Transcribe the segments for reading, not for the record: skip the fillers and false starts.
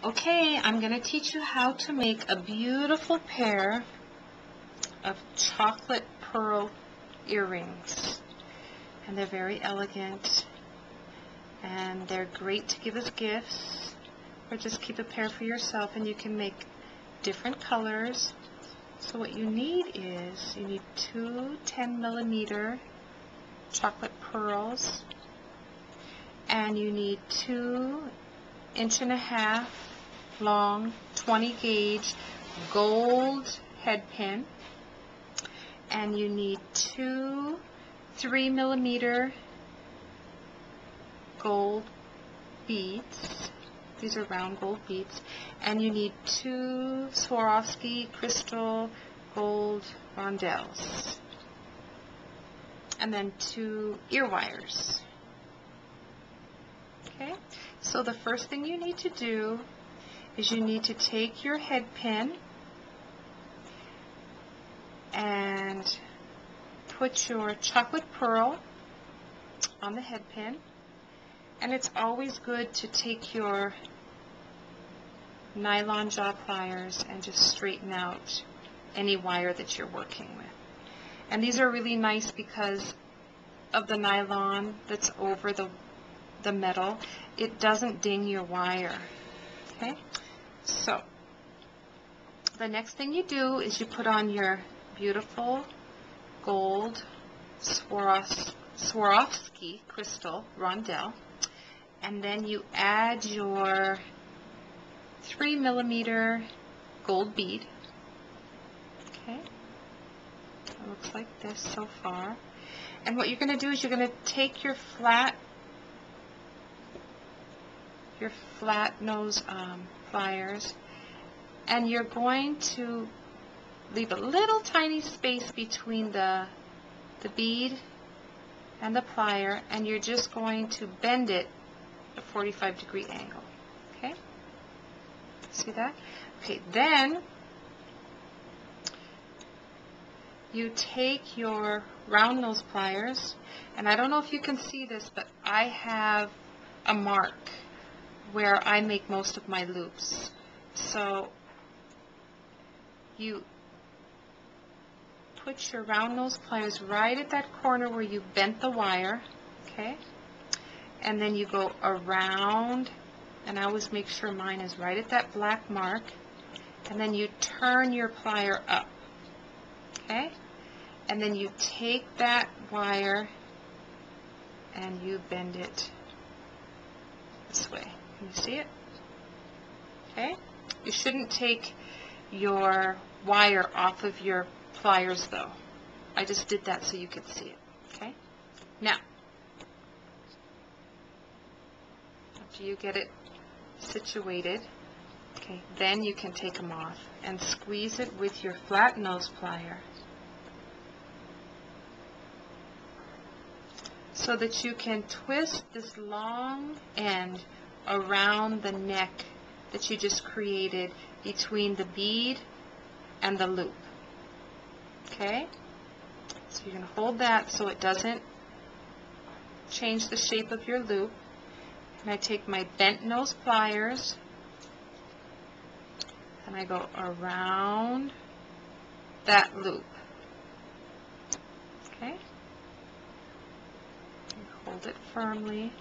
Okay, I'm going to teach you how to make a beautiful pair of chocolate pearl earrings. And they're very elegant, and they're great to give as gifts, or just keep a pair for yourself, and you can make different colors. So what you need is, you need two 10mm chocolate pearls, and you need 2 1.5-inch long 20 gauge gold head pin, and you need 2 3mm gold beads. These are round gold beads, and you need 2 Swarovski crystal gold rondelles, and then 2 ear wires. Okay, so the first thing you need to do is you need to take your head pin and put your chocolate pearl on the head pin, and it's always good to take your nylon jaw pliers and just straighten out any wire that you're working with. And these are really nice because of the nylon that's over the metal. It doesn't ding your wire. Okay, so the next thing you do is you put on your beautiful gold Swarovski crystal rondelle, and then you add your 3mm gold bead. Okay, it looks like this so far. And what you're going to do is you're going to take your flat nose pliers, and you're going to leave a little tiny space between the bead and the plier, and you're just going to bend it at a 45-degree angle. Okay, see that? Okay, then you take your round nose pliers, and I don't know if you can see this, but I have a mark where I make most of my loops. So you put your round nose pliers right at that corner where you bent the wire, okay? And then you go around, and I always make sure mine is right at that black mark, and then you turn your plier up, okay? And then you take that wire and you bend it this way. Can you see it? Okay? You shouldn't take your wire off of your pliers though. I just did that so you could see it. Okay? Now, after you get it situated, okay, then you can take them off and squeeze it with your flat nose plier so that you can twist this long end around the neck that you just created between the bead and the loop. Okay? So you're going to hold that so it doesn't change the shape of your loop. And I take my bent nose pliers and I go around that loop. Okay? Hold it firmly,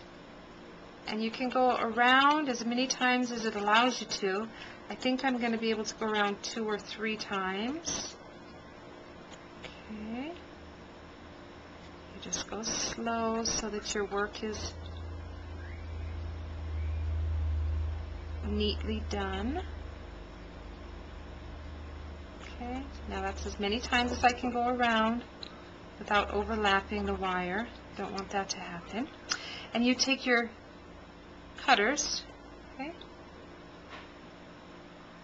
and you can go around as many times as it allows you to. I think I'm going to be able to go around 2 or 3 times. Okay, you just go slow so that your work is neatly done. Okay, now that's as many times as I can go around without overlapping the wire. Don't want that to happen. And you take your cutters, okay,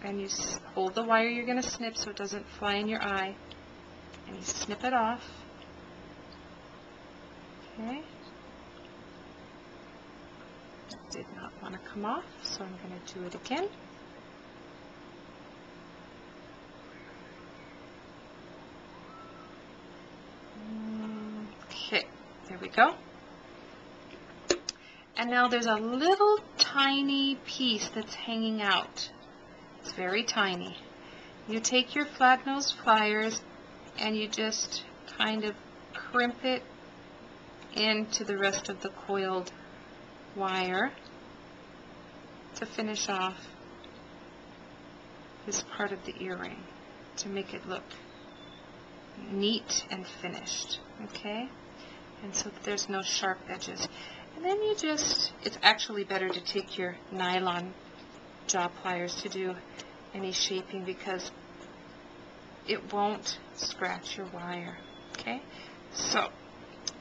and you hold the wire you're going to snip so it doesn't fly in your eye, and you snip it off. Okay, it did not want to come off, so I'm going to do it again. Okay, there we go. And And now there's a little tiny piece that's hanging out. It's very tiny. You take your flat nose pliers and you just kind of crimp it into the rest of the coiled wire to finish off this part of the earring, to make it look neat and finished, okay? And so that there's no sharp edges. And then you just, it's actually better to take your nylon jaw pliers to do any shaping because it won't scratch your wire, okay? So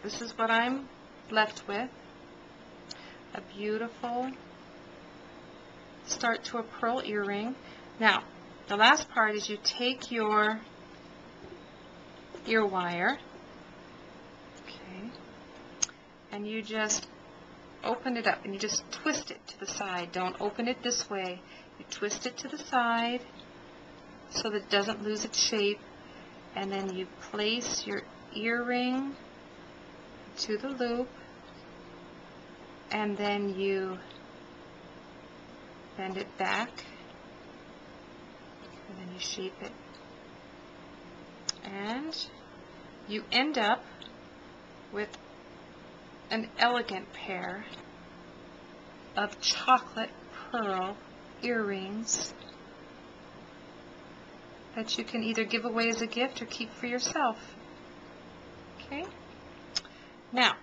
this is what I'm left with. A beautiful start to a pearl earring. Now, the last part is you take your ear wire, okay, and you just open it up and you just twist it to the side. Don't open it this way. You twist it to the side so that it doesn't lose its shape, and then you place your earring to the loop, and then you bend it back, and then you shape it, and you end up with an elegant pair of chocolate pearl earrings that you can either give away as a gift or keep for yourself. Okay? Now,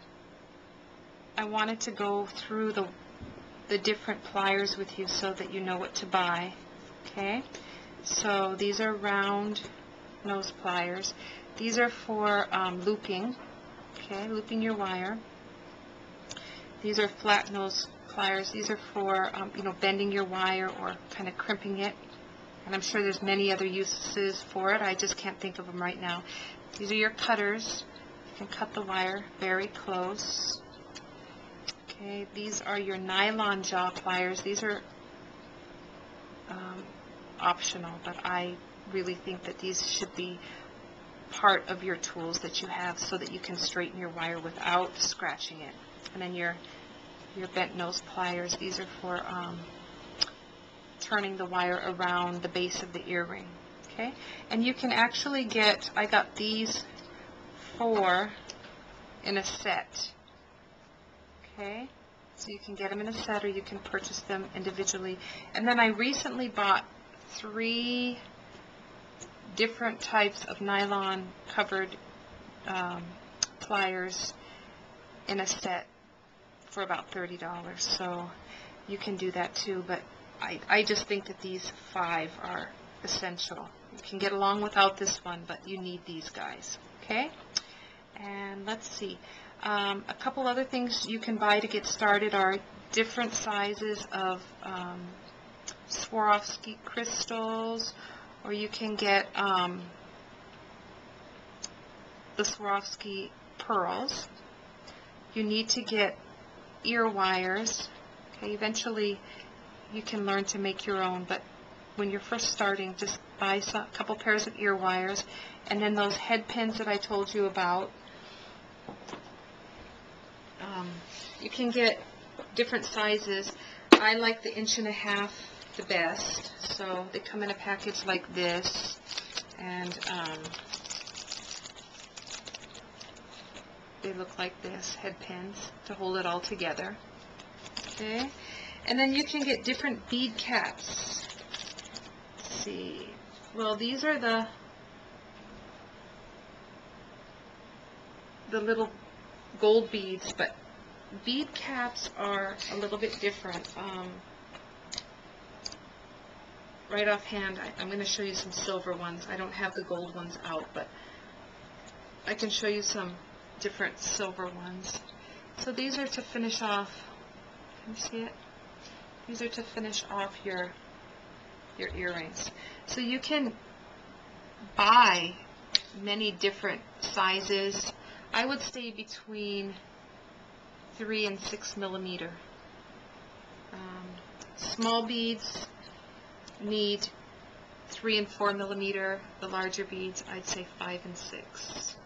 I wanted to go through the different pliers with you so that you know what to buy. Okay? So these are round nose pliers. These are for looping. Okay, looping your wire. These are flat nose pliers. These are for bending your wire or kind of crimping it. And I'm sure there's many other uses for it. I just can't think of them right now. These are your cutters. You can cut the wire very close. Okay, these are your nylon jaw pliers. These are optional, but I really think that these should be part of your tools that you have so that you can straighten your wire without scratching it. And then your bent nose pliers. These are for turning the wire around the base of the earring. Okay, and you can actually get, I got these 4 in a set. Okay, so you can get them in a set or you can purchase them individually. And then I recently bought 3 different types of nylon covered pliers in a set for about $30. So you can do that too, but I just think that these 5 are essential. You can get along without this one, but you need these guys. Okay? And let's see. A couple other things you can buy to get started are different sizes of Swarovski crystals, or you can get the Swarovski pearls. You need to get ear wires. Okay, eventually you can learn to make your own, but when you're first starting, just buy a couple pairs of ear wires, and then those head pins that I told you about. You can get different sizes. I like the 1.5" the best, so they come in a package like this, and they look like this, head pins to hold it all together. Okay, and then you can get different bead caps. Let's see, well, these are the little gold beads, but bead caps are a little bit different. Right offhand, I'm going to show you some silver ones. I don't have the gold ones out, but I can show you some different silver ones. So these are to finish off, can you see it? These are to finish off your earrings. So you can buy many different sizes. I would say between 3 and 6 millimeter. Small beads need 3 and 4 millimeter. The larger beads, I'd say 5 and 6.